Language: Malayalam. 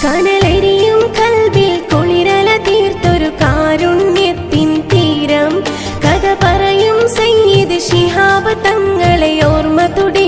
കനലെരിയും കൽബിൽ കുളിരല തീർത്തൊരു കാരുണ്യത്തിൻ തീരം കഥ പറയും സയ്യിദ് ശിഹാബ് തങ്ങളെ ഓർമ്മ തുടി